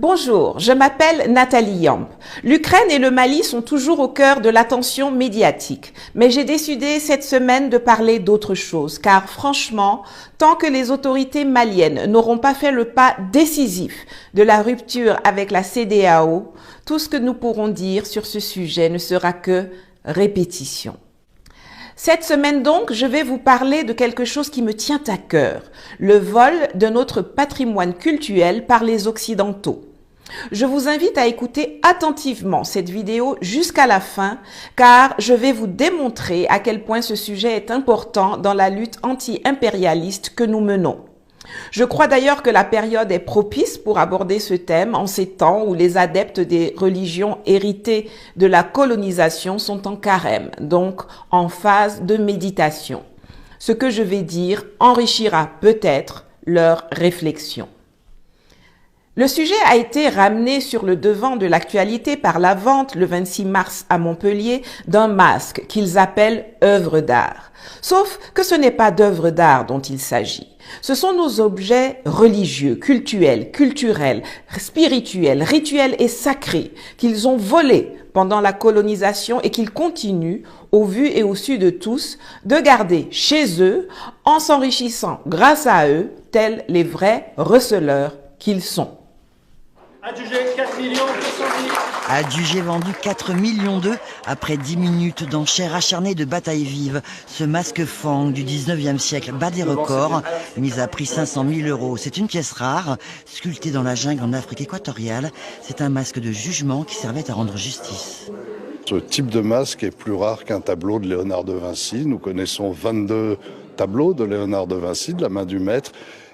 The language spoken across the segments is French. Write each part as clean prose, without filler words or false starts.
Bonjour, je m'appelle Nathalie Yamp. L'Ukraine et le Mali sont toujours au cœur de l'attention médiatique. Mais j'ai décidé cette semaine de parler d'autre chose, car franchement, tant que les autorités maliennes n'auront pas fait le pas décisif de la rupture avec la CEDEAO, tout ce que nous pourrons dire sur ce sujet ne sera que répétition. Cette semaine donc, je vais vous parler de quelque chose qui me tient à cœur, le vol de notre patrimoine culturel par les Occidentaux. Je vous invite à écouter attentivement cette vidéo jusqu'à la fin, car je vais vous démontrer à quel point ce sujet est important dans la lutte anti-impérialiste que nous menons. Je crois d'ailleurs que la période est propice pour aborder ce thème en ces temps où les adeptes des religions héritées de la colonisation sont en carême, donc en phase de méditation. Ce que je vais dire enrichira peut-être leur réflexion. Le sujet a été ramené sur le devant de l'actualité par la vente le 26 mars à Montpellier d'un masque qu'ils appellent œuvre d'art. Sauf que ce n'est pas d'œuvre d'art dont il s'agit. Ce sont nos objets religieux, cultuels, spirituels, rituels et sacrés qu'ils ont volés pendant la colonisation et qu'ils continuent, au vu et au su de tous, de garder chez eux en s'enrichissant grâce à eux, tels les vrais receleurs qu'ils sont. Adjugé 4 200 000. Adjugé vendu 4 millions d'œufs après 10 minutes d'enchères acharnées de bataille vive. Ce masque Fang du 19e siècle bat des records, mis à prix 500 000 €. C'est une pièce rare, sculptée dans la jungle en Afrique équatoriale. C'est un masque de jugement qui servait à rendre justice. Ce type de masque est plus rare qu'un tableau de Léonard de Vinci. Nous connaissons 22 tableaux de Léonard de Vinci, de la main du maître.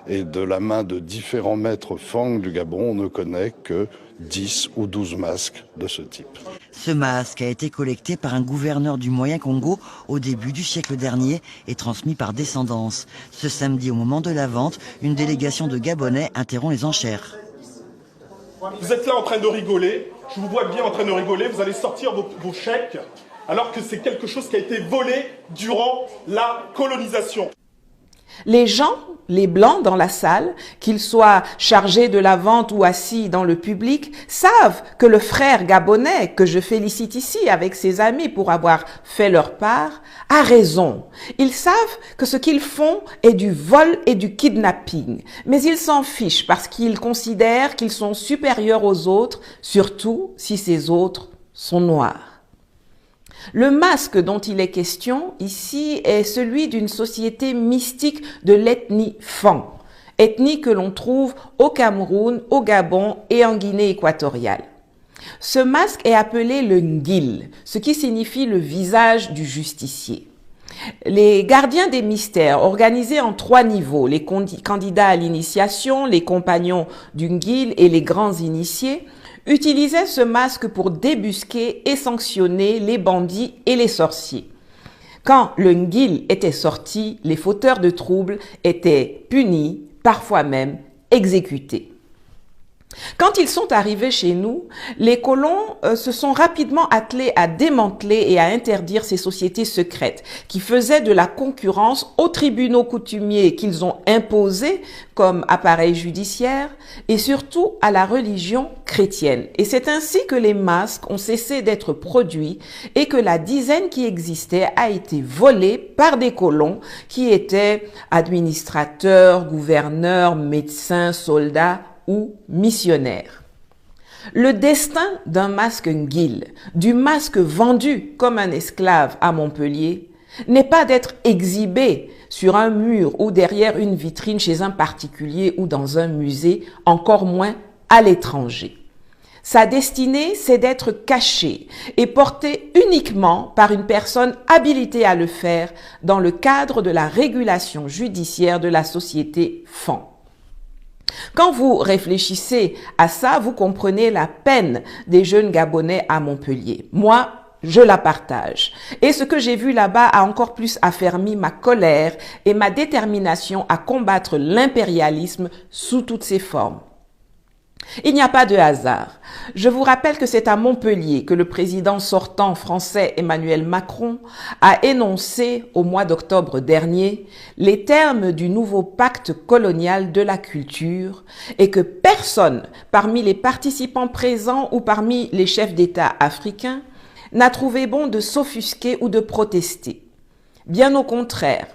Et de la main de différents maîtres Fang du Gabon, on ne connaît que 10 ou 12 masques de ce type. Ce masque a été collecté par un gouverneur du Moyen-Congo au début du siècle dernier et transmis par descendance. Ce samedi, au moment de la vente, une délégation de Gabonais interrompt les enchères. Vous êtes là en train de rigoler, je vous vois bien en train de rigoler, vous allez sortir vos chèques, alors que c'est quelque chose qui a été volé durant la colonisation. Les gens, les blancs dans la salle, qu'ils soient chargés de la vente ou assis dans le public, savent que le frère gabonais, que je félicite ici avec ses amis pour avoir fait leur part, a raison. Ils savent que ce qu'ils font est du vol et du kidnapping, mais ils s'en fichent parce qu'ils considèrent qu'ils sont supérieurs aux autres, surtout si ces autres sont noirs. Le masque dont il est question ici est celui d'une société mystique de l'ethnie Fang, ethnie que l'on trouve au Cameroun, au Gabon et en Guinée équatoriale. Ce masque est appelé le Ngil, ce qui signifie le visage du justicier. Les gardiens des mystères, organisés en 3 niveaux, les candidats à l'initiation, les compagnons du Ngil et les grands initiés, utilisaient ce masque pour débusquer et sanctionner les bandits et les sorciers. Quand le Ngil était sorti, les fauteurs de troubles étaient punis, parfois même exécutés. Quand ils sont arrivés chez nous, les colons se sont rapidement attelés à démanteler et à interdire ces sociétés secrètes qui faisaient de la concurrence aux tribunaux coutumiers qu'ils ont imposés comme appareil judiciaire et surtout à la religion chrétienne. Et c'est ainsi que les masques ont cessé d'être produits et que la dizaine qui existait a été volée par des colons qui étaient administrateurs, gouverneurs, médecins, soldats ou missionnaire. Le destin d'un masque Ngil, du masque vendu comme un esclave à Montpellier, n'est pas d'être exhibé sur un mur ou derrière une vitrine chez un particulier ou dans un musée, encore moins à l'étranger. Sa destinée, c'est d'être caché et porté uniquement par une personne habilitée à le faire dans le cadre de la régulation judiciaire de la société Fang. Quand vous réfléchissez à ça, vous comprenez la peine des jeunes Gabonais à Montpellier. Moi, je la partage. Et ce que j'ai vu là-bas a encore plus affermi ma colère et ma détermination à combattre l'impérialisme sous toutes ses formes. Il n'y a pas de hasard. Je vous rappelle que c'est à Montpellier que le président sortant français Emmanuel Macron a énoncé au mois d'octobre dernier les termes du nouveau pacte colonial de la culture et que personne parmi les participants présents ou parmi les chefs d'État africains n'a trouvé bon de s'offusquer ou de protester. Bien au contraire,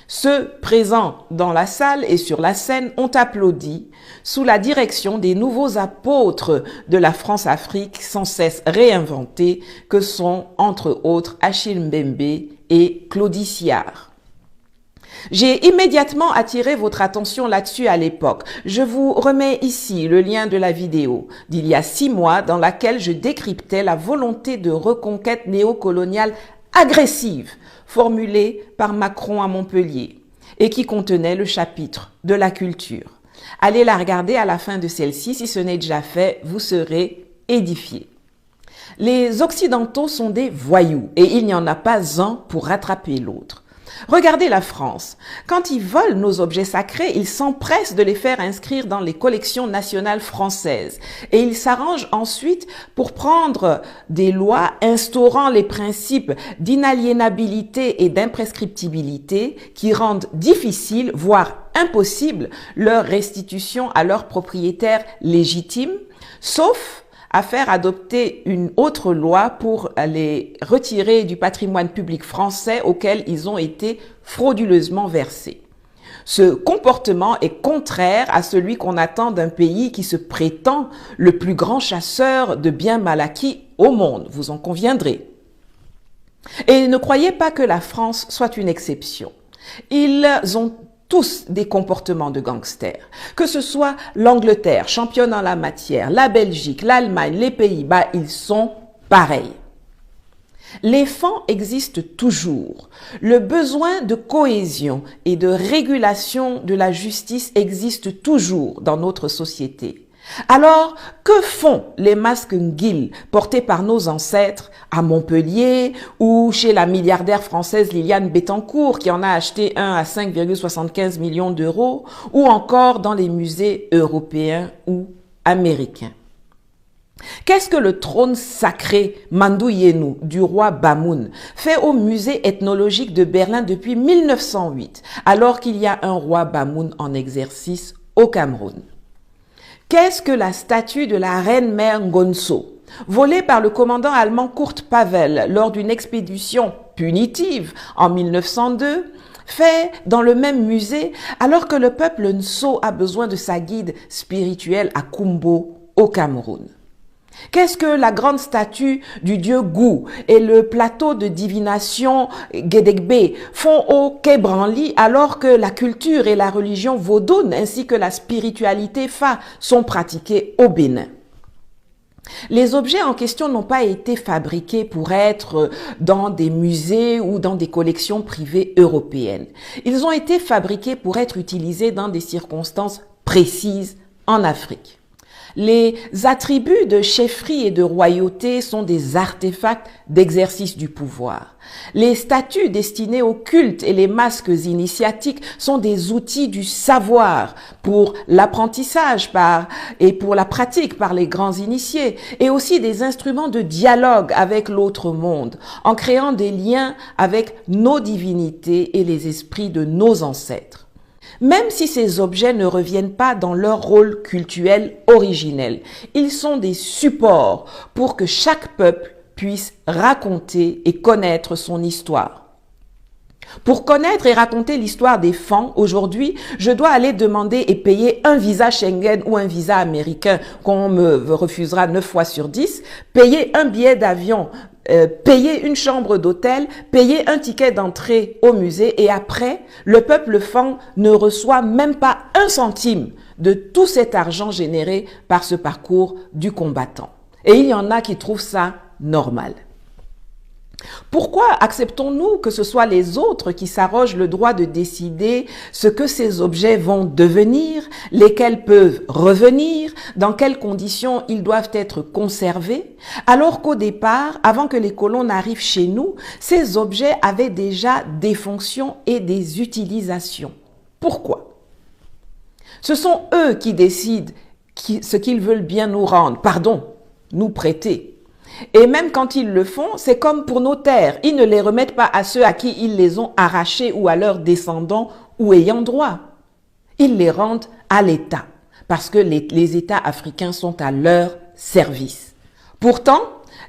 ceux présents dans la salle et sur la scène ont applaudi sous la direction des nouveaux apôtres de la France-Afrique sans cesse réinventés que sont entre autres Achille Mbembe et Claudie Siard. J'ai immédiatement attiré votre attention là-dessus à l'époque. Je vous remets ici le lien de la vidéo d'il y a 6 mois dans laquelle je décryptais la volonté de reconquête néocoloniale agressive formulée par Macron à Montpellier et qui contenait le chapitre de la culture. Allez la regarder à la fin de celle-ci, si ce n'est déjà fait, vous serez édifiés. Les Occidentaux sont des voyous et il n'y en a pas un pour rattraper l'autre. Regardez la France. Quand ils volent nos objets sacrés, ils s'empressent de les faire inscrire dans les collections nationales françaises. Et ils s'arrangent ensuite pour prendre des lois instaurant les principes d'inaliénabilité et d'imprescriptibilité qui rendent difficile, voire impossible, leur restitution à leurs propriétaires légitimes, sauf à faire adopter une autre loi pour les retirer du patrimoine public français auquel ils ont été frauduleusement versés. Ce comportement est contraire à celui qu'on attend d'un pays qui se prétend le plus grand chasseur de biens mal acquis au monde, vous en conviendrez. Et ne croyez pas que la France soit une exception. Ils ont tous des comportements de gangsters. Que ce soit l'Angleterre, championne en la matière, la Belgique, l'Allemagne, les Pays-Bas, ils sont pareils. Les fangs existent toujours. Le besoin de cohésion et de régulation de la justice existe toujours dans notre société. Alors, que font les masques Nguil portés par nos ancêtres à Montpellier ou chez la milliardaire française Liliane Bettencourt qui en a acheté un à 5,75 millions d'euros ou encore dans les musées européens ou américains? Qu'est-ce que le trône sacré Manduyenu du roi Bamoun fait au musée ethnologique de Berlin depuis 1908 alors qu'il y a un roi Bamoun en exercice au Cameroun? Qu'est-ce que la statue de la reine-mère Ngonso, volée par le commandant allemand Kurt Pavel lors d'une expédition punitive en 1902, fait dans le même musée alors que le peuple Nso a besoin de sa guide spirituelle à Kumbo au Cameroun? Qu'est-ce que la grande statue du dieu Gou et le plateau de divination Gedegbe font au Quai Branly alors que la culture et la religion vaudoune ainsi que la spiritualité Fa sont pratiquées au Bénin? Les objets en question n'ont pas été fabriqués pour être dans des musées ou dans des collections privées européennes. Ils ont été fabriqués pour être utilisés dans des circonstances précises en Afrique. Les attributs de chefferie et de royauté sont des artefacts d'exercice du pouvoir. Les statues destinées au culte et les masques initiatiques sont des outils du savoir pour l'apprentissage et pour la pratique par les grands initiés et aussi des instruments de dialogue avec l'autre monde en créant des liens avec nos divinités et les esprits de nos ancêtres. Même si ces objets ne reviennent pas dans leur rôle cultuel originel, ils sont des supports pour que chaque peuple puisse raconter et connaître son histoire. Pour connaître et raconter l'histoire des Fangs, aujourd'hui, je dois aller demander et payer un visa Schengen ou un visa américain qu'on me refusera 9 fois sur 10, payer un billet d'avion, payer une chambre d'hôtel, payer un ticket d'entrée au musée et après, le peuple Fang ne reçoit même pas 1 centime de tout cet argent généré par ce parcours du combattant. Et il y en a qui trouvent ça normal. Pourquoi acceptons-nous que ce soit les autres qui s'arrogent le droit de décider ce que ces objets vont devenir, lesquels peuvent revenir, dans quelles conditions ils doivent être conservés, alors qu'au départ, avant que les colons n'arrivent chez nous, ces objets avaient déjà des fonctions et des utilisations. Pourquoi? Ce sont eux qui décident ce qu'ils veulent bien nous rendre. Pardon, nous prêter. Et même quand ils le font, c'est comme pour nos terres. Ils ne les remettent pas à ceux à qui ils les ont arrachées ou à leurs descendants ou ayant droit. Ils les rendent à l'État parce que les États africains sont à leur service. Pourtant,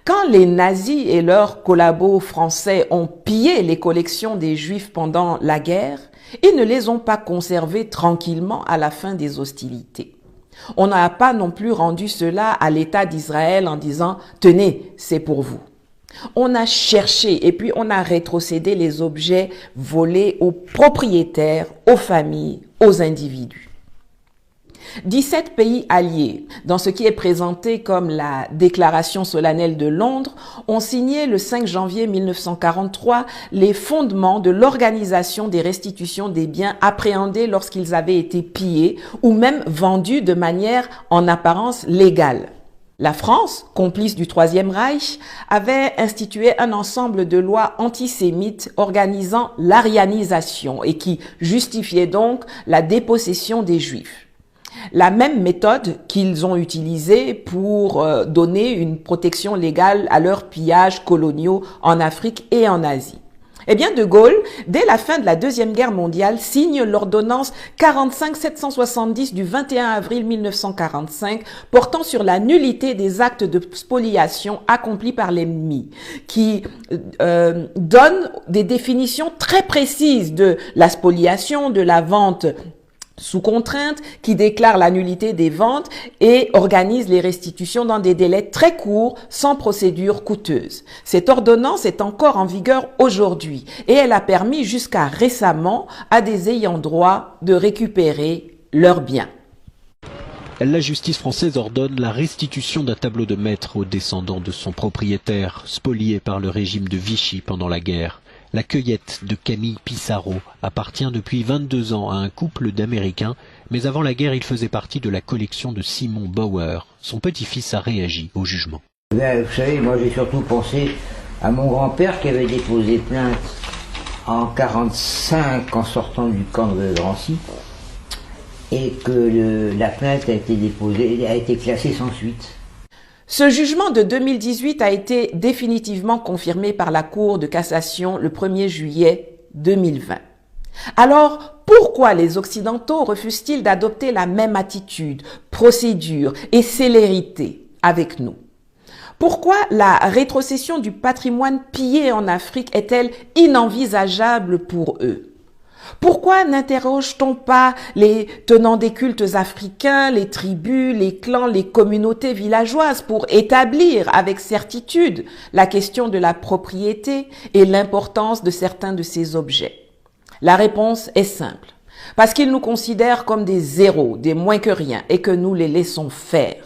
quand les nazis et leurs collabos français ont pillé les collections des Juifs pendant la guerre, ils ne les ont pas conservées tranquillement à la fin des hostilités. On n'a pas non plus rendu cela à l'État d'Israël en disant « Tenez, c'est pour vous ». On a cherché et puis on a rétrocédé les objets volés aux propriétaires, aux familles, aux individus. 17 pays alliés, dans ce qui est présenté comme la Déclaration solennelle de Londres, ont signé le 5 janvier 1943 les fondements de l'organisation des restitutions des biens appréhendés lorsqu'ils avaient été pillés ou même vendus de manière en apparence légale. La France, complice du Troisième Reich, avait institué un ensemble de lois antisémites organisant l'arianisation et qui justifiaient donc la dépossession des Juifs. La même méthode qu'ils ont utilisée pour donner une protection légale à leurs pillages coloniaux en Afrique et en Asie. Eh bien, De Gaulle, dès la fin de la Deuxième Guerre mondiale, signe l'ordonnance 45-770 du 21 avril 1945 portant sur la nullité des actes de spoliation accomplis par l'ennemi, qui donne des définitions très précises de la spoliation, de la vente sous contrainte, qui déclare la nullité des ventes et organise les restitutions dans des délais très courts, sans procédure coûteuse. Cette ordonnance est encore en vigueur aujourd'hui et elle a permis jusqu'à récemment à des ayants droit de récupérer leurs biens. La justice française ordonne la restitution d'un tableau de maître aux descendants de son propriétaire, spolié par le régime de Vichy pendant la guerre. La cueillette de Camille Pissarro appartient depuis 22 ans à un couple d'Américains, mais avant la guerre, il faisait partie de la collection de Simon Bauer. Son petit-fils a réagi au jugement. Vous savez, moi j'ai surtout pensé à mon grand-père qui avait déposé plainte en 1945 en sortant du camp de Drancy et que la plainte a été déposée, a été classée sans suite. Ce jugement de 2018 a été définitivement confirmé par la Cour de cassation le 1er juillet 2020. Alors, pourquoi les Occidentaux refusent-ils d'adopter la même attitude, procédure et célérité avec nous? Pourquoi la rétrocession du patrimoine pillé en Afrique est-elle inenvisageable pour eux? Pourquoi n'interroge-t-on pas les tenants des cultes africains, les tribus, les clans, les communautés villageoises pour établir avec certitude la question de la propriété et l'importance de certains de ces objets? La réponse est simple. Parce qu'ils nous considèrent comme des zéros, des moins que rien, et que nous les laissons faire.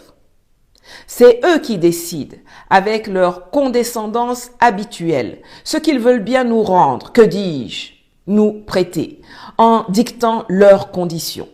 C'est eux qui décident, avec leur condescendance habituelle, ce qu'ils veulent bien nous rendre, que dis-je, nous prêter, en dictant leurs conditions.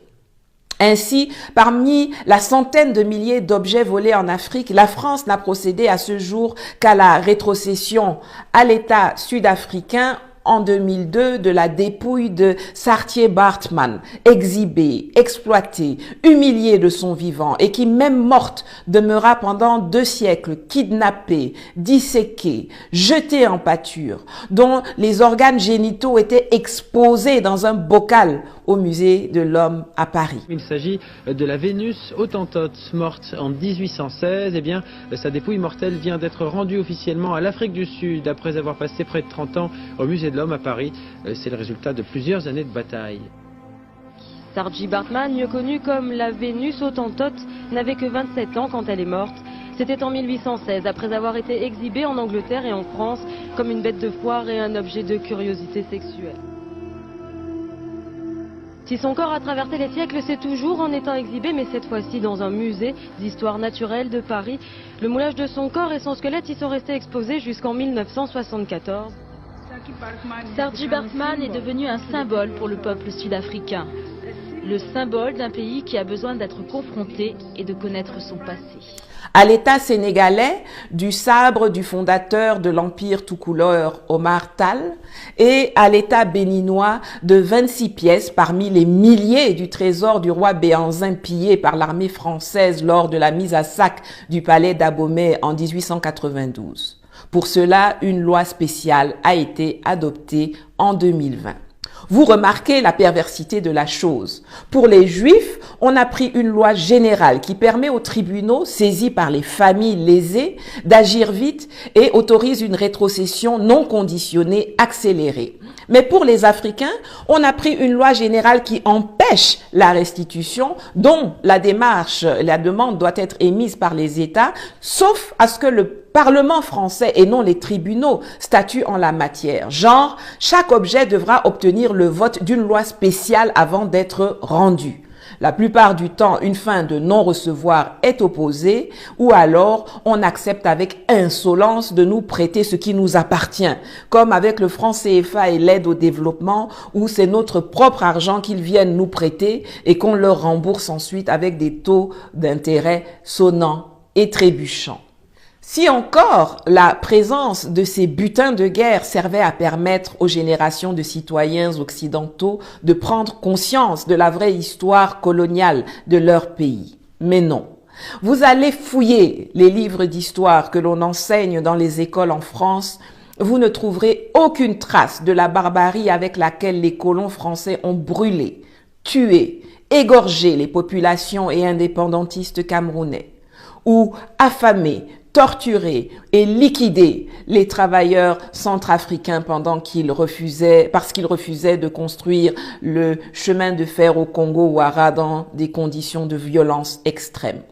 Ainsi, parmi la centaine de milliers d'objets volés en Afrique, la France n'a procédé à ce jour qu'à la rétrocession à l'État sud-africain en 2002 de la dépouille de Saartjie Baartman, exhibée, exploitée, humiliée de son vivant et qui, même morte, demeura pendant 2 siècles kidnappée, disséquée, jetée en pâture, dont les organes génitaux étaient exposés dans un bocal au musée de l'Homme à Paris. Il s'agit de la Vénus Hottentote, morte en 1816. Eh bien, sa dépouille mortelle vient d'être rendue officiellement à l'Afrique du Sud après avoir passé près de 30 ans au musée de l'Homme à Paris. C'est le résultat de plusieurs années de bataille. Saartjie Baartman, mieux connue comme la Vénus Hottentote, n'avait que 27 ans quand elle est morte. C'était en 1816, après avoir été exhibée en Angleterre et en France comme une bête de foire et un objet de curiosité sexuelle. Si son corps a traversé les siècles, c'est toujours en étant exhibé, mais cette fois-ci dans un musée d'histoire naturelle de Paris. Le moulage de son corps et son squelette y sont restés exposés jusqu'en 1974. Saartjie Baartman est devenu un symbole pour le peuple sud-africain. le symbole d'un pays qui a besoin d'être confronté et de connaître son passé. À l'État sénégalais, du sabre du fondateur de l'Empire tout couleur Omar Tall, et à l'État béninois de 26 pièces parmi les milliers du trésor du roi Béhanzin pillé par l'armée française lors de la mise à sac du palais d'Abomey en 1892. Pour cela, une loi spéciale a été adoptée en 2020. Vous remarquez la perversité de la chose. Pour les Juifs, on a pris une loi générale qui permet aux tribunaux, saisis par les familles lésées, d'agir vite et autorise une rétrocession non conditionnée accélérée. Mais pour les Africains, on a pris une loi générale qui empêche la restitution, dont la demande doit être émise par les États, sauf à ce que le Parlement français et non les tribunaux statuent en la matière. Genre, chaque objet devra obtenir le vote d'une loi spéciale avant d'être rendu. La plupart du temps, une fin de non-recevoir est opposée ou alors on accepte avec insolence de nous prêter ce qui nous appartient, comme avec le franc CFA et l'aide au développement où c'est notre propre argent qu'ils viennent nous prêter et qu'on leur rembourse ensuite avec des taux d'intérêt sonnants et trébuchants. Si encore la présence de ces butins de guerre servait à permettre aux générations de citoyens occidentaux de prendre conscience de la vraie histoire coloniale de leur pays. Mais non. Vous allez fouiller les livres d'histoire que l'on enseigne dans les écoles en France, vous ne trouverez aucune trace de la barbarie avec laquelle les colons français ont brûlé, tué, égorgé les populations et indépendantistes camerounais, ou affamé, torturer et liquider les travailleurs centrafricains parce qu'ils refusaient de construire le chemin de fer au Congo-Ouara dans des conditions de violence extrême.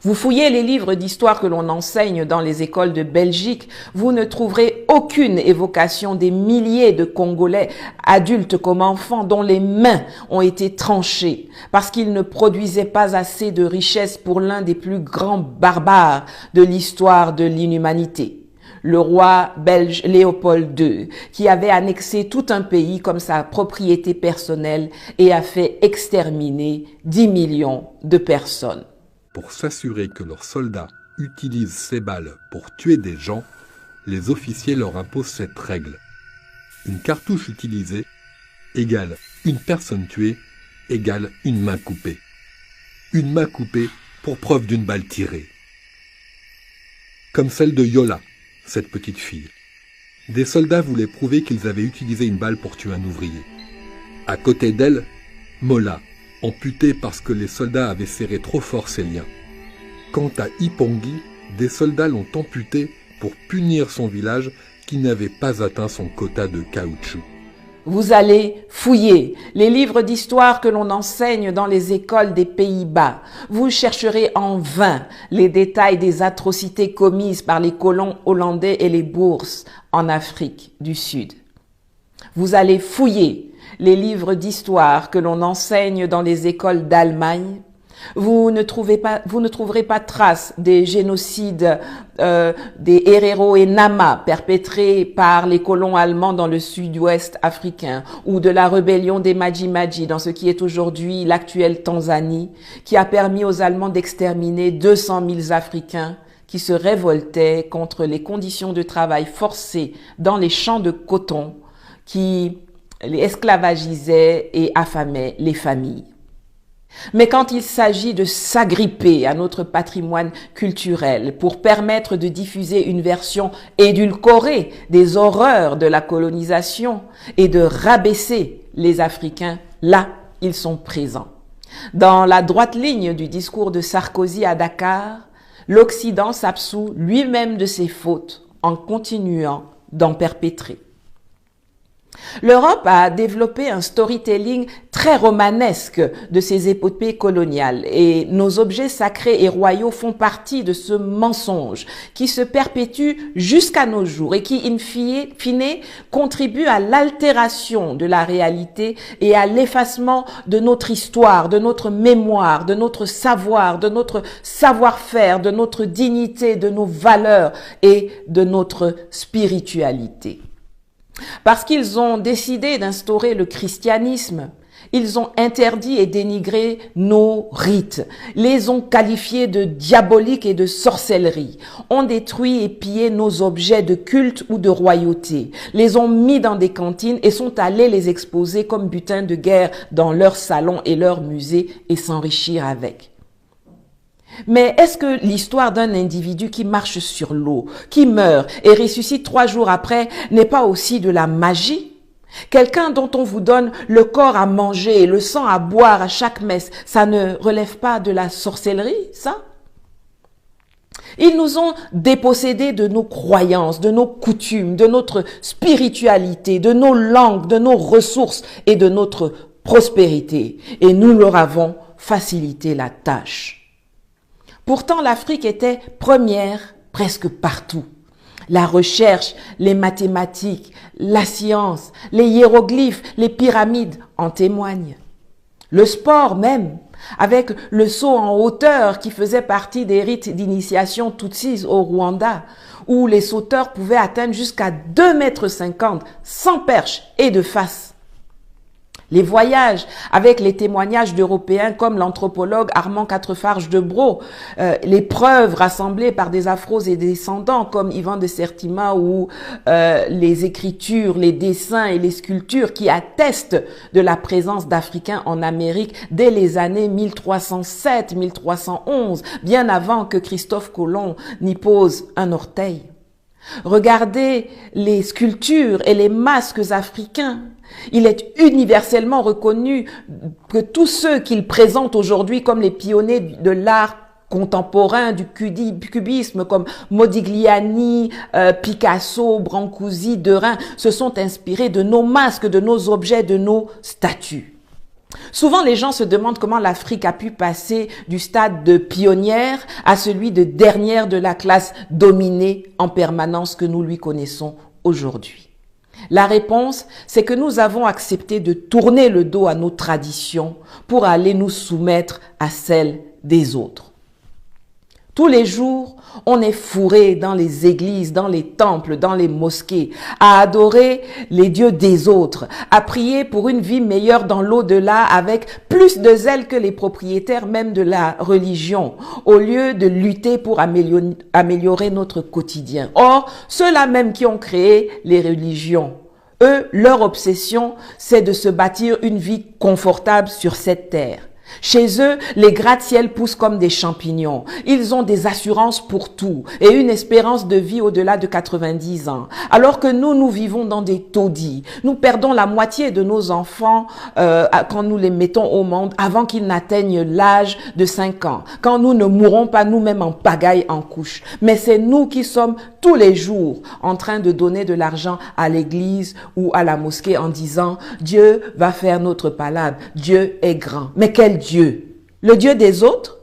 Vous fouillez les livres d'histoire que l'on enseigne dans les écoles de Belgique, vous ne trouverez aucune évocation des milliers de Congolais, adultes comme enfants, dont les mains ont été tranchées parce qu'ils ne produisaient pas assez de richesses pour l'un des plus grands barbares de l'histoire de l'inhumanité. Le roi belge Léopold II, qui avait annexé tout un pays comme sa propriété personnelle et a fait exterminer 10 millions de personnes. Pour s'assurer que leurs soldats utilisent ces balles pour tuer des gens, les officiers leur imposent cette règle. Une cartouche utilisée égale une personne tuée égale une main coupée. Une main coupée pour preuve d'une balle tirée. Comme celle de Yola, cette petite fille. Des soldats voulaient prouver qu'ils avaient utilisé une balle pour tuer un ouvrier. À côté d'elle, Mola, amputée parce que les soldats avaient serré trop fort ses liens. Quant à Ipongi, des soldats l'ont amputée pour punir son village qui n'avait pas atteint son quota de caoutchouc. Vous allez fouiller les livres d'histoire que l'on enseigne dans les écoles des Pays-Bas. Vous chercherez en vain les détails des atrocités commises par les colons hollandais et les Boers en Afrique du Sud. Vous allez fouiller les livres d'histoire que l'on enseigne dans les écoles d'Allemagne. Vous ne trouverez pas trace des génocides des Herero et Nama perpétrés par les colons allemands dans le sud-ouest africain ou de la rébellion des Maji-Maji dans ce qui est aujourd'hui l'actuelle Tanzanie, qui a permis aux Allemands d'exterminer 200 000 Africains qui se révoltaient contre les conditions de travail forcées dans les champs de coton qui les esclavagisaient et affamaient les familles. Mais quand il s'agit de s'agripper à notre patrimoine culturel pour permettre de diffuser une version édulcorée des horreurs de la colonisation et de rabaisser les Africains, là, ils sont présents. Dans la droite ligne du discours de Sarkozy à Dakar, l'Occident s'absout lui-même de ses fautes en continuant d'en perpétrer. L'Europe a développé un storytelling très romanesque de ses épopées coloniales et nos objets sacrés et royaux font partie de ce mensonge qui se perpétue jusqu'à nos jours et qui, in fine, contribue à l'altération de la réalité et à l'effacement de notre histoire, de notre mémoire, de notre savoir, de notre savoir-faire, de notre dignité, de nos valeurs et de notre spiritualité. Parce qu'ils ont décidé d'instaurer le christianisme, Ils ont interdit et dénigré nos rites, les ont qualifiés de diaboliques et de sorcellerie, ont détruit et pillé nos objets de culte ou de royauté, les ont mis dans des cantines et sont allés les exposer comme butin de guerre dans leurs salons et leurs musées et s'enrichir avec. Mais est-ce que l'histoire d'un individu qui marche sur l'eau, qui meurt et ressuscite 3 jours après n'est pas aussi de la magie? Quelqu'un dont on vous donne le corps à manger et le sang à boire à chaque messe, ça ne relève pas de la sorcellerie, ça? Ils nous ont dépossédés de nos croyances, de nos coutumes, de notre spiritualité, de nos langues, de nos ressources et de notre prospérité. Et nous leur avons facilité la tâche. Pourtant, l'Afrique était première presque partout. La recherche, les mathématiques, la science, les hiéroglyphes, les pyramides en témoignent. Le sport même, avec le saut en hauteur qui faisait partie des rites d'initiation Tutsis au Rwanda, où les sauteurs pouvaient atteindre jusqu'à 2,50 m sans perche et de face. Les voyages avec les témoignages d'Européens comme l'anthropologue Armand Quatrefarge de Bro, les preuves rassemblées par des afros et descendants comme Ivan de Sertima ou les écritures, les dessins et les sculptures qui attestent de la présence d'Africains en Amérique dès les années 1307, 1311, bien avant que Christophe Colomb n'y pose un orteil. Regardez les sculptures et les masques africains. Il est universellement reconnu que tous ceux qu'il présente aujourd'hui comme les pionniers de l'art contemporain, du cubisme, comme Modigliani, Picasso, Brancusi, Derain, se sont inspirés de nos masques, de nos objets, de nos statues. Souvent, les gens se demandent comment l'Afrique a pu passer du stade de pionnière à celui de dernière de la classe dominée en permanence que nous lui connaissons aujourd'hui. La réponse, c'est que nous avons accepté de tourner le dos à nos traditions pour aller nous soumettre à celles des autres. Tous les jours, on est fourré dans les églises, dans les temples, dans les mosquées, à adorer les dieux des autres, à prier pour une vie meilleure dans l'au-delà avec plus de zèle que les propriétaires même de la religion, au lieu de lutter pour améliorer notre quotidien. Or, ceux-là même qui ont créé les religions, eux, leur obsession, c'est de se bâtir une vie confortable sur cette terre. Chez eux, les gratte-ciel poussent comme des champignons. Ils ont des assurances pour tout et une espérance de vie au-delà de 90 ans. Alors que nous vivons dans des taudis. Nous perdons la moitié de nos enfants quand nous les mettons au monde avant qu'ils n'atteignent l'âge de 5 ans. Quand nous ne mourrons pas nous-mêmes en pagaille en couche. Mais c'est nous qui sommes tous les jours en train de donner de l'argent à l'église ou à la mosquée en disant « Dieu va faire notre palabre, Dieu est grand ». Mais quel Dieu? Le Dieu des autres?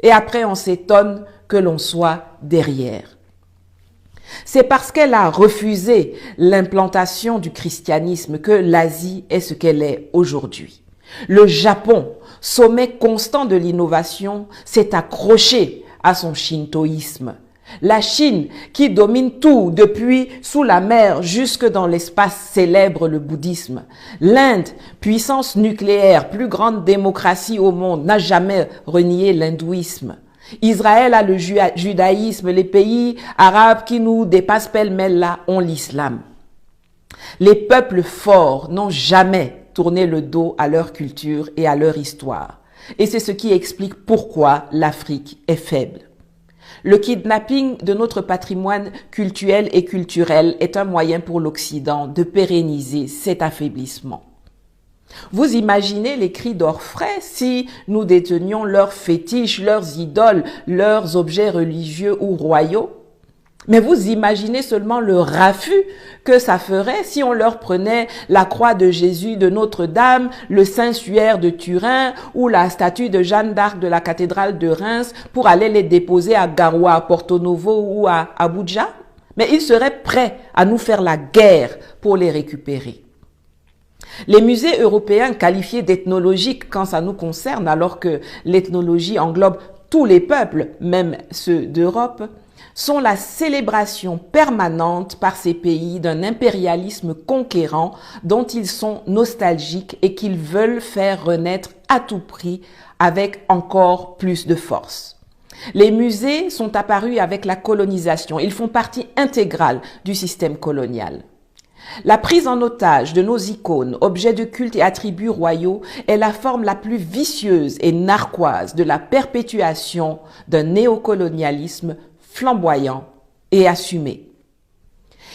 Et après on s'étonne que l'on soit derrière. C'est parce qu'elle a refusé l'implantation du christianisme que l'Asie est ce qu'elle est aujourd'hui. Le Japon, sommet constant de l'innovation, s'est accroché à son shintoïsme. La Chine, qui domine tout depuis sous la mer jusque dans l'espace, célèbre le bouddhisme. L'Inde, puissance nucléaire, plus grande démocratie au monde, n'a jamais renié l'hindouisme. Israël a le judaïsme, les pays arabes qui nous dépassent pêle-mêle là ont l'islam. Les peuples forts n'ont jamais tourné le dos à leur culture et à leur histoire. Et c'est ce qui explique pourquoi l'Afrique est faible. Le kidnapping de notre patrimoine culturel et culturel est un moyen pour l'Occident de pérenniser cet affaiblissement. Vous imaginez les cris d'orfraie si nous détenions leurs fétiches, leurs idoles, leurs objets religieux ou royaux? Mais vous imaginez seulement le raffut que ça ferait si on leur prenait la croix de Jésus de Notre-Dame, le Saint-Suaire de Turin ou la statue de Jeanne d'Arc de la cathédrale de Reims pour aller les déposer à Garoua, à Porto Novo ou à Abuja? Mais ils seraient prêts à nous faire la guerre pour les récupérer. Les musées européens qualifiés d'ethnologiques quand ça nous concerne, alors que l'ethnologie englobe tous les peuples, même ceux d'Europe, sont la célébration permanente par ces pays d'un impérialisme conquérant dont ils sont nostalgiques et qu'ils veulent faire renaître à tout prix avec encore plus de force. Les musées sont apparus avec la colonisation. Ils font partie intégrale du système colonial. La prise en otage de nos icônes, objets de culte et attributs royaux est la forme la plus vicieuse et narquoise de la perpétuation d'un néocolonialisme flamboyant et assumé.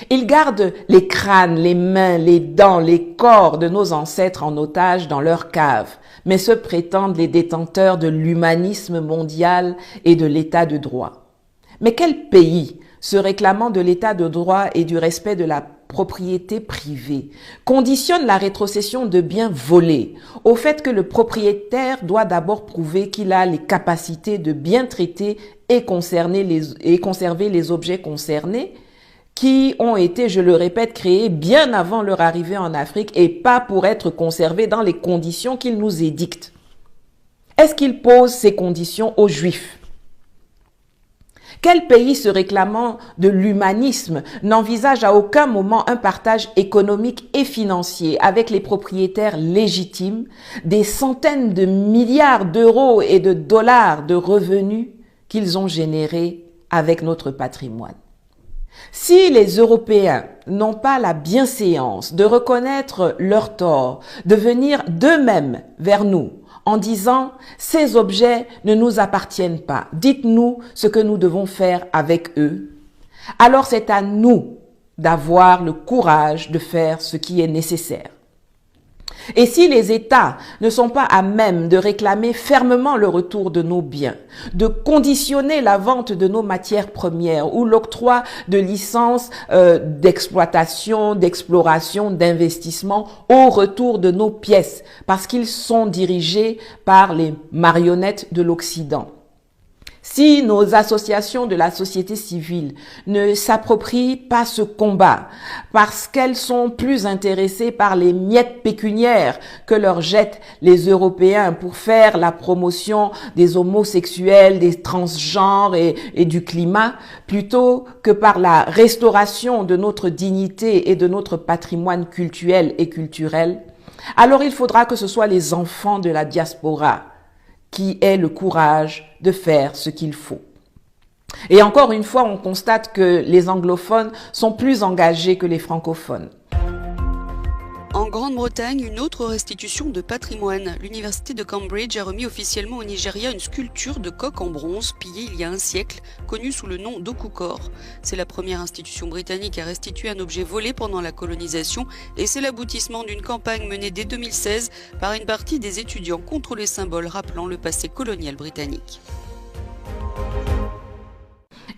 Ils gardent les crânes, les mains, les dents, les corps de nos ancêtres en otage dans leurs caves, mais se prétendent les détenteurs de l'humanisme mondial et de l'état de droit. Mais quel pays, se réclamant de l'état de droit et du respect de la propriété privée, conditionne la rétrocession de biens volés au fait que le propriétaire doit d'abord prouver qu'il a les capacités de bien traiter et conserver les objets concernés qui ont été, je le répète, créés bien avant leur arrivée en Afrique et pas pour être conservés dans les conditions qu'il nous édicte. Est-ce qu'il pose ces conditions aux Juifs? Quel pays se réclamant de l'humanisme n'envisage à aucun moment un partage économique et financier avec les propriétaires légitimes des centaines de milliards d'euros et de dollars de revenus qu'ils ont générés avec notre patrimoine? Si les Européens n'ont pas la bienséance de reconnaître leur tort, de venir d'eux-mêmes vers nous en disant « ces objets ne nous appartiennent pas, dites-nous ce que nous devons faire avec eux », alors c'est à nous d'avoir le courage de faire ce qui est nécessaire. Et si les États ne sont pas à même de réclamer fermement le retour de nos biens, de conditionner la vente de nos matières premières ou l'octroi de licences d'exploitation, d'exploration, d'investissement au retour de nos pièces, parce qu'ils sont dirigés par les marionnettes de l'Occident. Si nos associations de la société civile ne s'approprient pas ce combat parce qu'elles sont plus intéressées par les miettes pécuniaires que leur jettent les Européens pour faire la promotion des homosexuels, des transgenres et du climat, plutôt que par la restauration de notre dignité et de notre patrimoine culturel et culturel, alors il faudra que ce soit les enfants de la diaspora qui aient le courage de faire ce qu'il faut. Et encore une fois, on constate que les anglophones sont plus engagés que les francophones. En Grande-Bretagne, une autre restitution de patrimoine. L'université de Cambridge a remis officiellement au Nigeria une sculpture de coq en bronze pillée il y a un siècle, connue sous le nom d'Okukor. C'est la première institution britannique à restituer un objet volé pendant la colonisation et c'est l'aboutissement d'une campagne menée dès 2016 par une partie des étudiants contre les symboles rappelant le passé colonial britannique.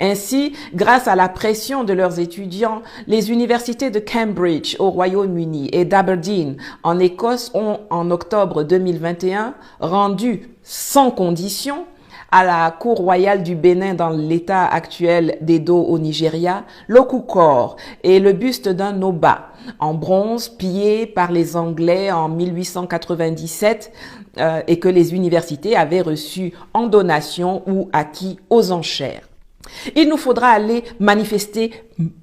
Ainsi, grâce à la pression de leurs étudiants, les universités de Cambridge au Royaume-Uni et d'Aberdeen en Écosse ont, en octobre 2021, rendu sans condition à la Cour royale du Bénin dans l'état actuel d'Edo au Nigeria, l'Okukor et le buste d'un Oba en bronze pillé par les Anglais en 1897 et que les universités avaient reçu en donation ou acquis aux enchères. Il nous faudra aller manifester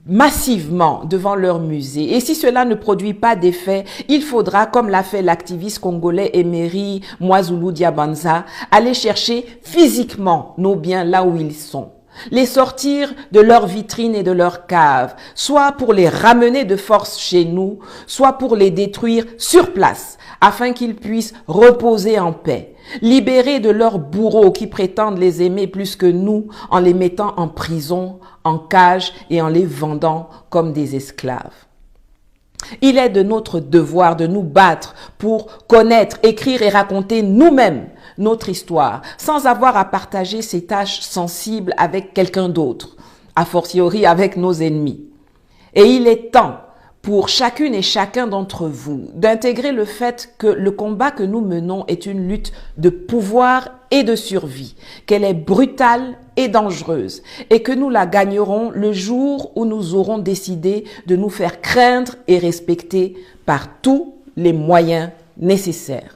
massivement devant leur musée. Et si cela ne produit pas d'effet, il faudra, comme l'a fait l'activiste congolais Emery Mwazulu Diabanza, aller chercher physiquement nos biens là où ils sont. Les sortir de leurs vitrines et de leurs caves, soit pour les ramener de force chez nous, soit pour les détruire sur place, afin qu'ils puissent reposer en paix, libérés de leurs bourreaux qui prétendent les aimer plus que nous en les mettant en prison, en cage et en les vendant comme des esclaves. Il est de notre devoir de nous battre pour connaître, écrire et raconter nous-mêmes notre histoire, sans avoir à partager ces tâches sensibles avec quelqu'un d'autre, a fortiori avec nos ennemis. Et il est temps pour chacune et chacun d'entre vous d'intégrer le fait que le combat que nous menons est une lutte de pouvoir et de survie, qu'elle est brutale et dangereuse, et que nous la gagnerons le jour où nous aurons décidé de nous faire craindre et respecter par tous les moyens nécessaires.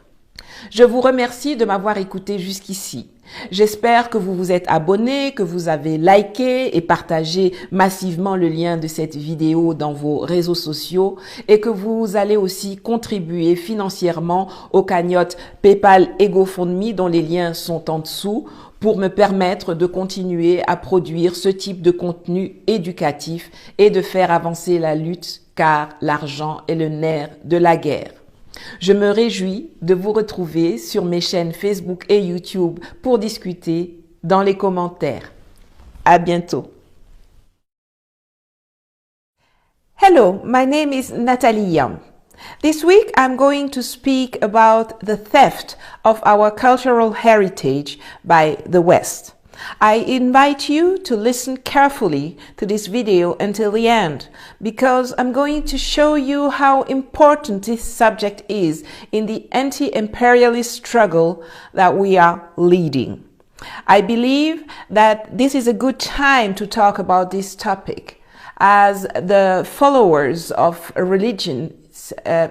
Je vous remercie de m'avoir écouté jusqu'ici. J'espère que vous vous êtes abonné, que vous avez liké et partagé massivement le lien de cette vidéo dans vos réseaux sociaux et que vous allez aussi contribuer financièrement aux cagnottes PayPal et GoFundMe dont les liens sont en dessous pour me permettre de continuer à produire ce type de contenu éducatif et de faire avancer la lutte car l'argent est le nerf de la guerre. Je me réjouis de vous retrouver sur mes chaînes Facebook et YouTube pour discuter dans les commentaires. À bientôt. Hello, my name is Natalie Young. This week I'm going to speak about the theft of our cultural heritage by the West. I invite you to listen carefully to this video until the end, because I'm going to show you how important this subject is in the anti-imperialist struggle that we are leading. I believe that this is a good time to talk about this topic, as the followers of a religion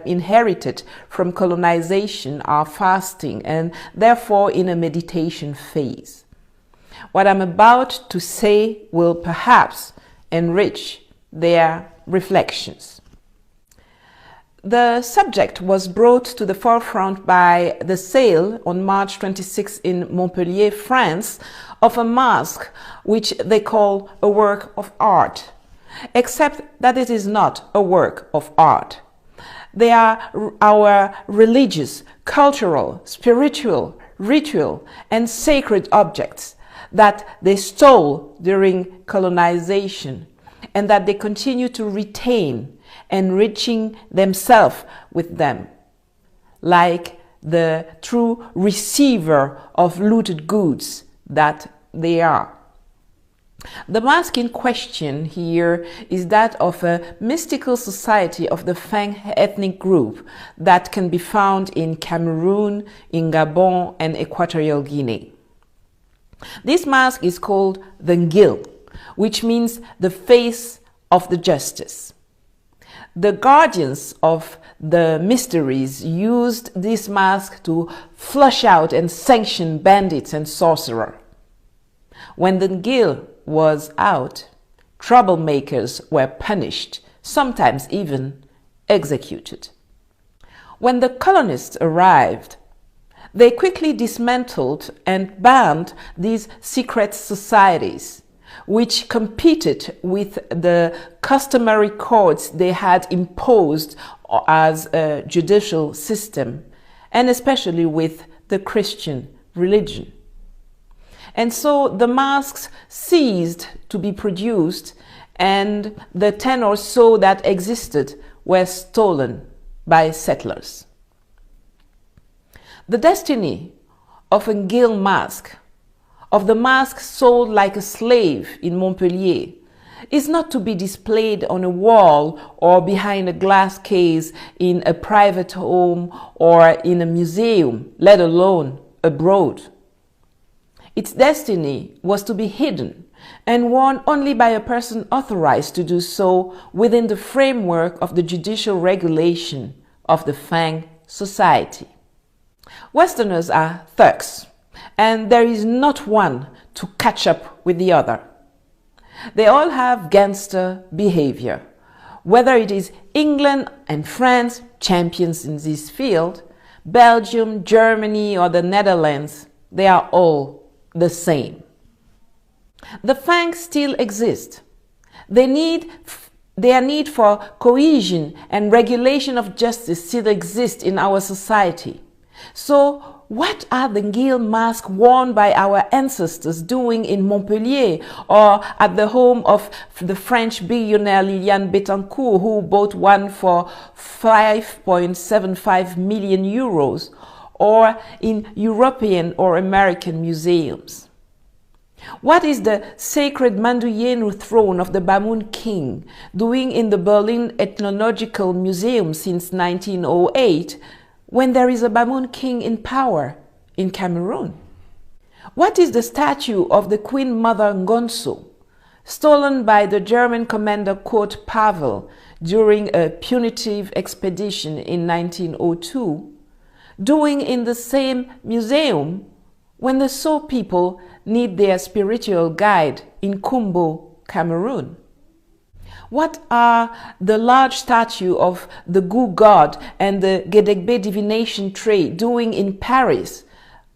inherited from colonization are fasting and therefore in a meditation phase. What I'm about to say will perhaps enrich their reflections. The subject was brought to the forefront by the sale on March 26 in Montpellier, France, of a mask which they call a work of art, except that it is not a work of art. They are our religious, cultural, spiritual, ritual, and sacred objects that they stole during colonization and that they continue to retain, enriching themselves with them, like the true receiver of looted goods that they are. The mask in question here is that of a mystical society of the Fang ethnic group that can be found in Cameroon, in Gabon, and Equatorial Guinea. This mask is called the Ngil, which means the face of the justice. The guardians of the mysteries used this mask to flush out and sanction bandits and sorcerers. When the Ngil was out, troublemakers were punished, sometimes even executed. When the colonists arrived, they quickly dismantled and banned these secret societies, which competed with the customary courts they had imposed as a judicial system, and especially with the Christian religion. And so the masks ceased to be produced, and the 10 or so that existed were stolen by settlers. The destiny of a Ngil mask, of the mask sold like a slave in Montpellier, is not to be displayed on a wall or behind a glass case in a private home or in a museum, let alone abroad. Its destiny was to be hidden and worn only by a person authorized to do so within the framework of the judicial regulation of the Fang society. Westerners are thugs, and there is not one to catch up with the other. They all have gangster behavior, whether it is England and France, champions in this field, Belgium, Germany, or the Netherlands. They are all the same. The Fang still exist. Their need for cohesion and regulation of justice still exists in our society. So what are the Ngil masks worn by our ancestors doing in Montpellier or at the home of the French billionaire Liliane Bettencourt, who bought one for 5.75 million euros, or in European or American museums? What is the sacred Manduyenu throne of the Bamoun king doing in the Berlin Ethnological Museum since 1908 when there is a Bamoun king in power in Cameroon? What is the statue of the Queen Mother Ngonso, stolen by the German commander Kurt Pavel during a punitive expedition in 1902, doing in the same museum when the Sow people need their spiritual guide in Kumbo, Cameroon? What are the large statue of the Goo god and the Gedegbe divination tray doing in Paris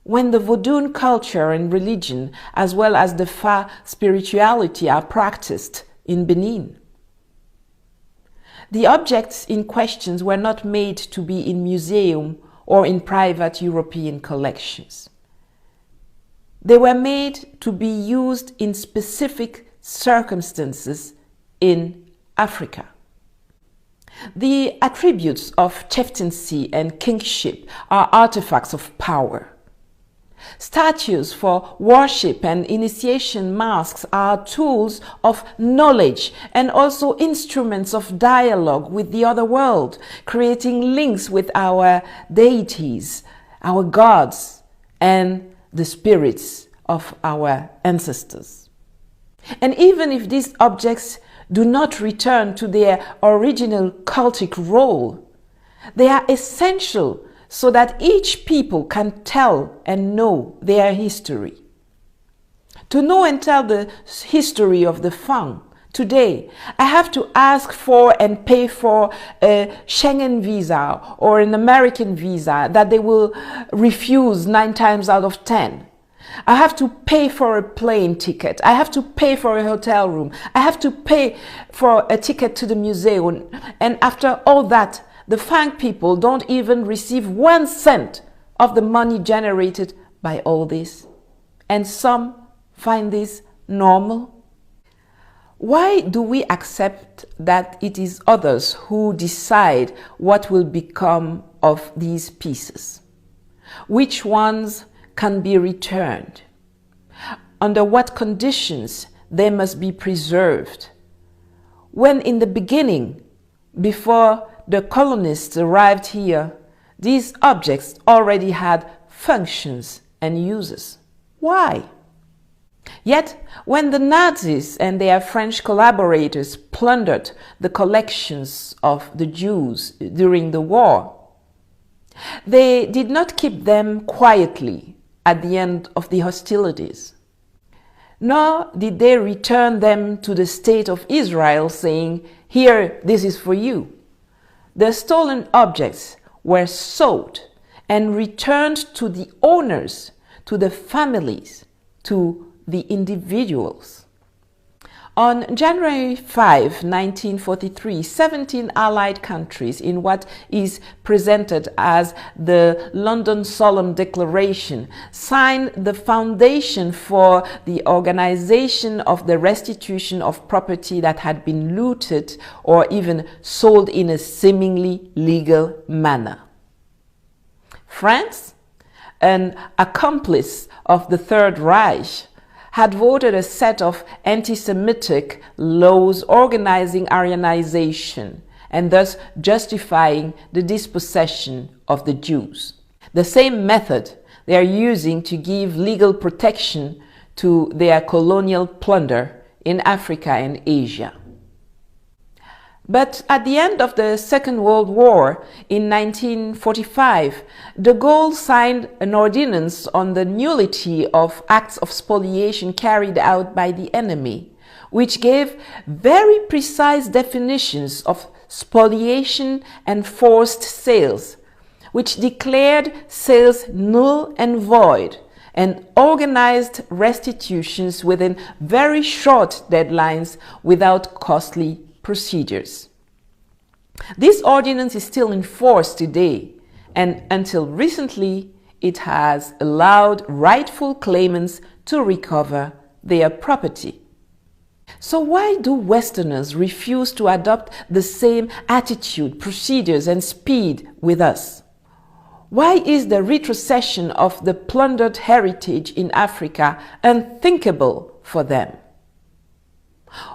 when the Vodun culture and religion as well as the Fa spirituality are practiced in Benin? The objects in question were not made to be in museum or in private European collections. They were made to be used in specific circumstances in Africa. The attributes of chieftaincy and kingship are artifacts of power. Statues for worship and initiation masks are tools of knowledge and also instruments of dialogue with the other world, creating links with our deities, our gods, and the spirits of our ancestors. And even if these objects do not return to their original cultic role, they are essential so that each people can tell and know their history. To know and tell the history of the Fang, today I have to ask for and pay for a Schengen visa or an American visa that they will refuse 9 times out of 10. I have to pay for a plane ticket. I have to pay for a hotel room. I have to pay for a ticket to the museum. And after all that, the Fang people don't even receive 1 cent of the money generated by all this. And some find this normal. Why do we accept that it is others who decide what will become of these pieces? Which ones can be returned? Under what conditions they must be preserved? When in the beginning, before the colonists arrived here, these objects already had functions and uses. Why? Yet, when the Nazis and their French collaborators plundered the collections of the Jews during the war, they did not keep them quietly at the end of the hostilities, nor did they return them to the state of Israel saying, "Here, this is for you." The stolen objects were sold and returned to the owners, to the families, to the individuals. On January 5, 1943, 17 Allied countries in what is presented as the London Solemn Declaration signed the foundation for the organization of the restitution of property that had been looted or even sold in a seemingly legal manner. France, an accomplice of the Third Reich, had voted a set of anti-Semitic laws organizing Aryanization and thus justifying the dispossession of the Jews. The same method they are using to give legal protection to their colonial plunder in Africa and Asia. But at the end of the Second World War, in 1945, de Gaulle signed an ordinance on the nullity of acts of spoliation carried out by the enemy, which gave very precise definitions of spoliation and forced sales, which declared sales null and void, and organized restitutions within very short deadlines without costly procedures. This ordinance is still in force today, and until recently, it has allowed rightful claimants to recover their property. So why do Westerners refuse to adopt the same attitude, procedures, and speed with us? Why is the retrocession of the plundered heritage in Africa unthinkable for them?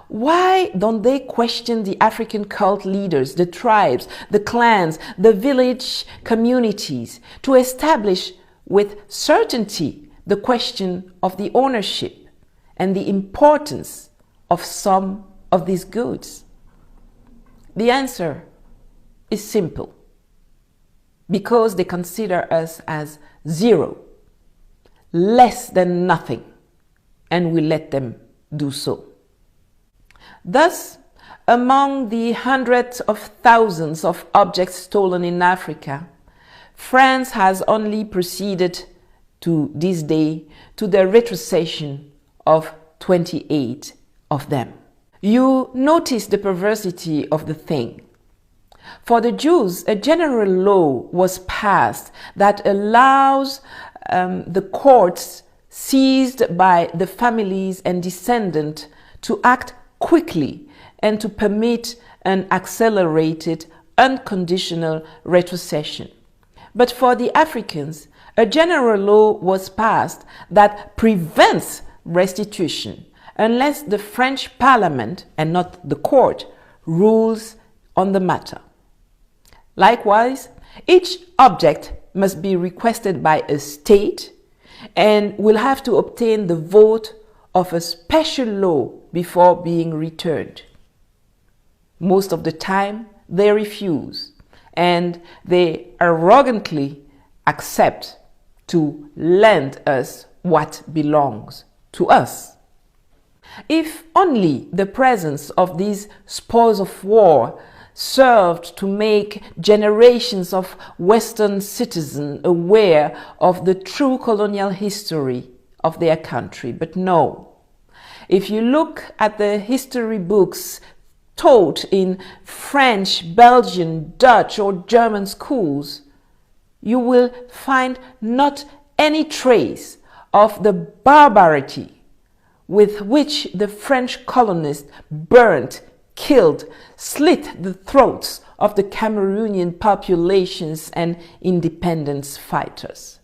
Why don't they question the African cult leaders, the tribes, the clans, the village communities to establish with certainty the question of the ownership and the importance of some of these goods? The answer is simple. because they consider us as zero, less than nothing, and we let them do so. Thus, among the hundreds of thousands of objects stolen in Africa, France has only proceeded to this day to the retrocession of 28 of them. You notice the perversity of the thing. For the Jews, a general law was passed that allows the courts seized by the families and descendants to act quickly and to permit an accelerated, unconditional retrocession. But for the Africans, a general law was passed that prevents restitution unless the French Parliament, and not the court, rules on the matter. Likewise, each object must be requested by a state and will have to obtain the vote of a special law before being returned. Most of the time, they refuse, and they arrogantly accept to lend us what belongs to us. If only the presence of these spoils of war served to make generations of Western citizens aware of the true colonial history of their country. But no. If you look at the history books taught in French, Belgian, Dutch, or German schools, you will find not any trace of the barbarity with which the French colonists burnt, killed, slit the throats of the Cameroonian populations and independence fighters.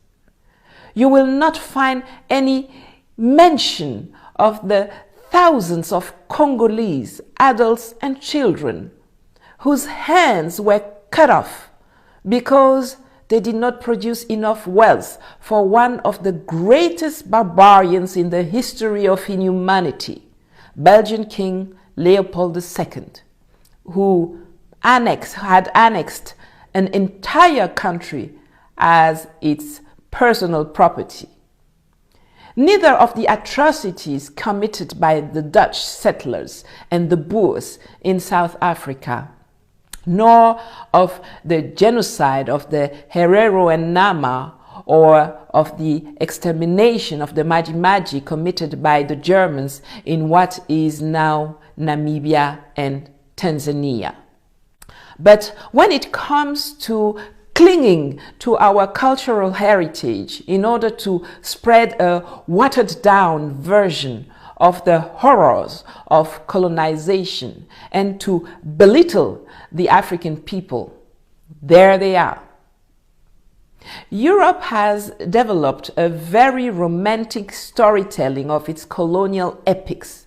You will not find any mention of the thousands of Congolese adults and children whose hands were cut off because they did not produce enough wealth for one of the greatest barbarians in the history of humanity, Belgian King Leopold II, who had annexed an entire country as its personal property. Neither of the atrocities committed by the Dutch settlers and the Boers in South Africa, nor of the genocide of the Herero and Nama, or of the extermination of the Maji-Maji committed by the Germans in what is now Namibia and Tanzania. But when it comes to clinging to our cultural heritage in order to spread a watered-down version of the horrors of colonization and to belittle the African people, there they are. Europe has developed a very romantic storytelling of its colonial epics,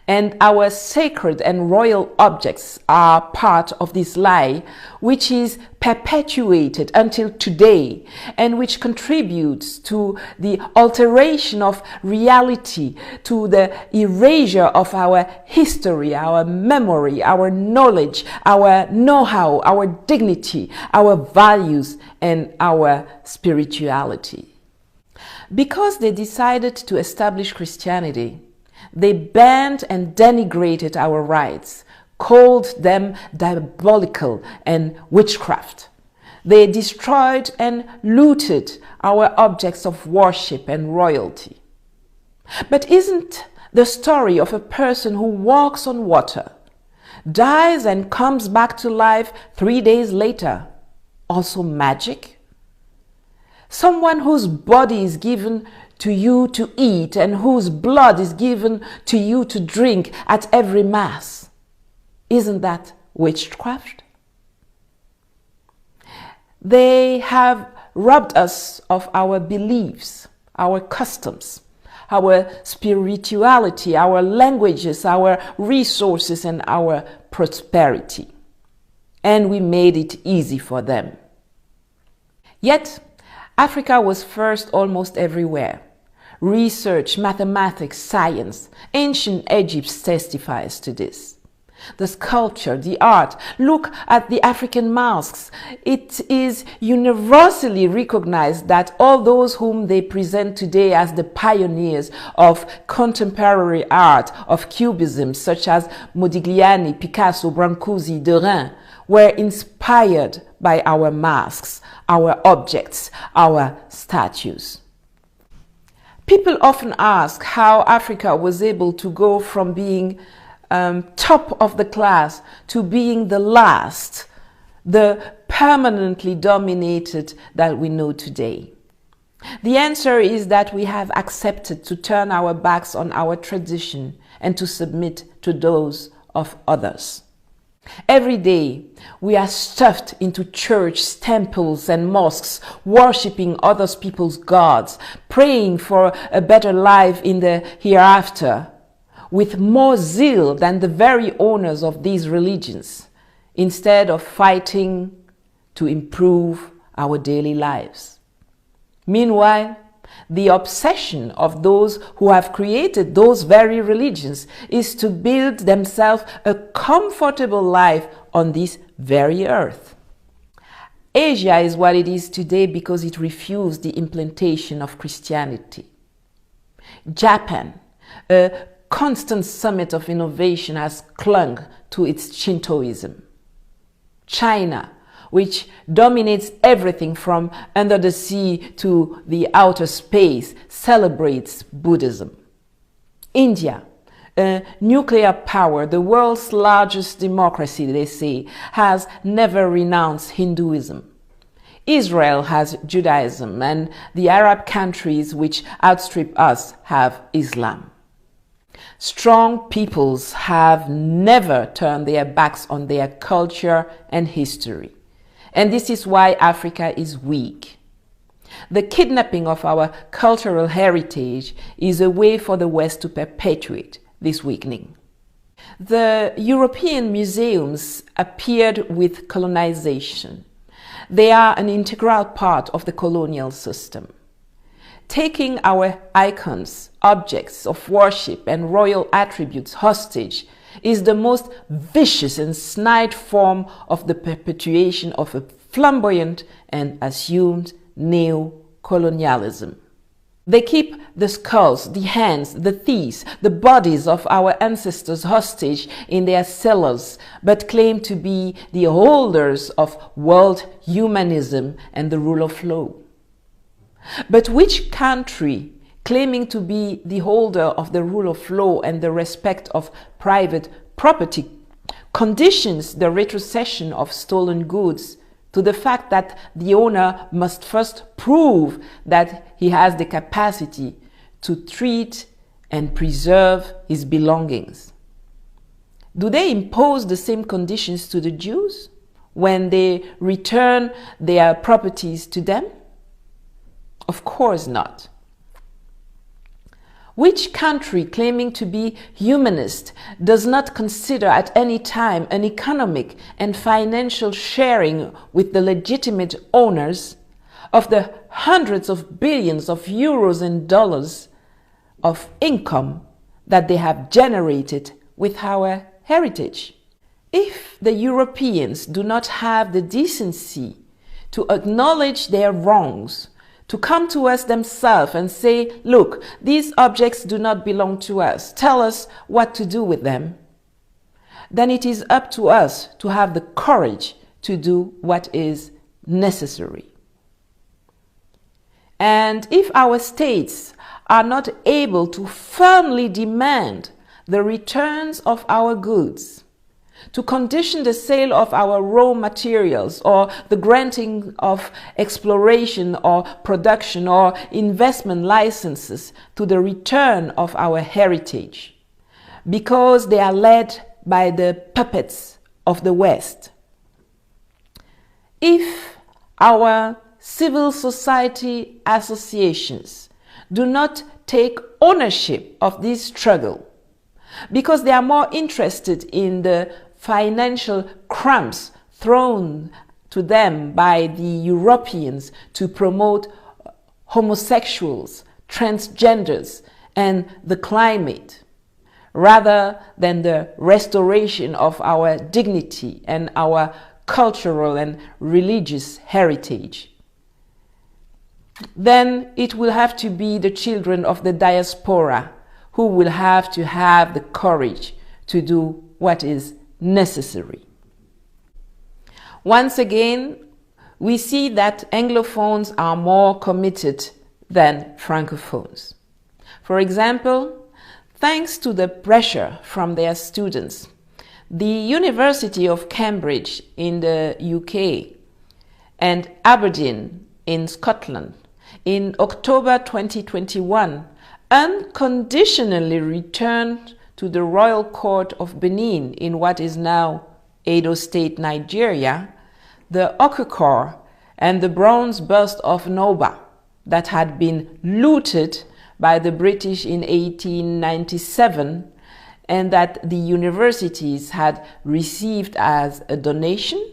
and our sacred and royal objects are part of this lie, which is perpetuated until today and which contributes to the alteration of reality, to the erasure of our history, our memory, our knowledge, our know-how, our dignity, our values, and our spirituality. Because they decided to establish Christianity, they banned and denigrated our rights, called them diabolical and witchcraft. They destroyed and looted our objects of worship and royalty. But isn't the story of a person who walks on water, dies and comes back to life 3 days later also magic? Someone whose body is given to you to eat and whose blood is given to you to drink at every mass. Isn't that witchcraft? They have robbed us of our beliefs, our customs, our spirituality, our languages, our resources, and our prosperity. And we made it easy for them. Yet, Africa was first almost everywhere. Research, mathematics, science, ancient Egypt testifies to this. The sculpture, the art. Look at the African masks. It is universally recognized that all those whom they present today as the pioneers of contemporary art, of cubism, such as Modigliani, Picasso, Brancusi, Derain, were inspired by our masks, our objects, our statues. People often ask how Africa was able to go from being top of the class to being the last, the permanently dominated that we know today. The answer is that we have accepted to turn our backs on our tradition and to submit to those of others. Every day, we are stuffed into churches, temples, and mosques, worshipping other people's gods, praying for a better life in the hereafter, with more zeal than the very owners of these religions, instead of fighting to improve our daily lives. Meanwhile, the obsession of those who have created those very religions is to build themselves a comfortable life on this very earth. Asia is what it is today because it refused the implantation of Christianity. Japan, a constant summit of innovation, has clung to its Shintoism. China, which dominates everything from under the sea to the outer space, celebrates Buddhism. India, a nuclear power, the world's largest democracy, they say, has never renounced Hinduism. Israel has Judaism, and the Arab countries which outstrip us have Islam. Strong peoples have never turned their backs on their culture and history. And this is why Africa is weak. The kidnapping of our cultural heritage is a way for the West to perpetuate this weakening. The European museums appeared with colonization. They are an integral part of the colonial system. Taking our icons, objects of worship, and royal attributes hostage is the most vicious and snide form of the perpetuation of a flamboyant and assumed neo-colonialism. They keep the skulls, the hands, the teeth, the bodies of our ancestors hostage in their cellars, but claim to be the holders of world humanism and the rule of law. But which country, claiming to be the holder of the rule of law and the respect of private property, conditions the retrocession of stolen goods to the fact that the owner must first prove that he has the capacity to treat and preserve his belongings? Do they impose the same conditions to the Jews when they return their properties to them? Of course not. Which country claiming to be humanist does not consider at any time an economic and financial sharing with the legitimate owners of the hundreds of billions of euros and dollars of income that they have generated with our heritage? If the Europeans do not have the decency to acknowledge their wrongs, to come to us themselves and say, look, these objects do not belong to us, tell us what to do with them, then it is up to us to have the courage to do what is necessary. And if our states are not able to firmly demand the returns of our goods, to condition the sale of our raw materials or the granting of exploration or production or investment licenses to the return of our heritage, because they are led by the puppets of the West. If our civil society associations do not take ownership of this struggle, because they are more interested in the financial crumbs thrown to them by the Europeans to promote homosexuals, transgenders, and the climate, rather than the restoration of our dignity and our cultural and religious heritage. Then it will have to be the children of the diaspora who will have to have the courage to do what is necessary. Once again, we see that Anglophones are more committed than Francophones. For example, thanks to the pressure from their students, the University of Cambridge in the UK and Aberdeen in Scotland in October 2021 unconditionally returned to the Royal Court of Benin in what is now Edo State, Nigeria, the Okokor and the bronze bust of Noba that had been looted by the British in 1897 and that the universities had received as a donation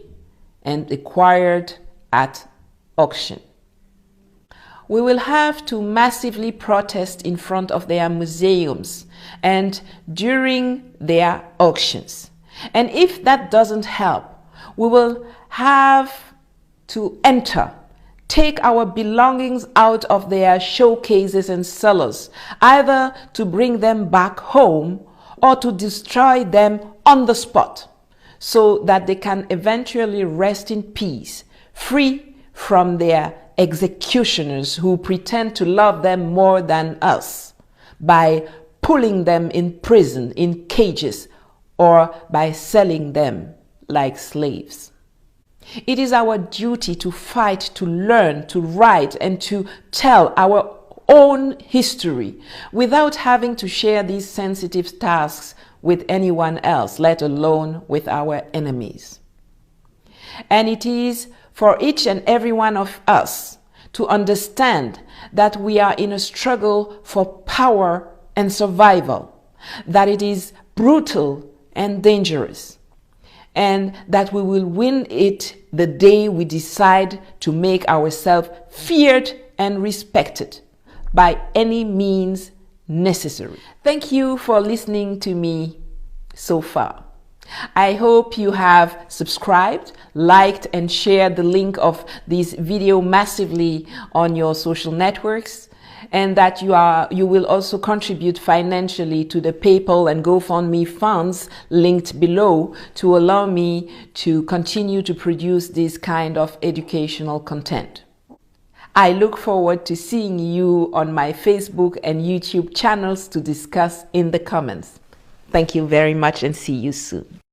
and acquired at auction. We will have to massively protest in front of their museums and during their auctions. And if that doesn't help, we will have to take our belongings out of their showcases and cellars, either to bring them back home or to destroy them on the spot, so that they can eventually rest in peace, free from their executioners who pretend to love them more than us, by pulling them in prison, in cages, or by selling them like slaves. It is our duty to fight, to learn, to write, and to tell our own history without having to share these sensitive tasks with anyone else, let alone with our enemies. And it is for each and every one of us to understand that we are in a struggle for power and survival, that it is brutal and dangerous, and that we will win it the day we decide to make ourselves feared and respected by any means necessary. Thank you for listening to me so far. I hope you have subscribed, liked, and shared the link of this video massively on your social networks, and that you will also contribute financially to the PayPal and GoFundMe funds linked below to allow me to continue to produce this kind of educational content. I look forward to seeing you on my Facebook and YouTube channels to discuss in the comments. Thank you very much and see you soon.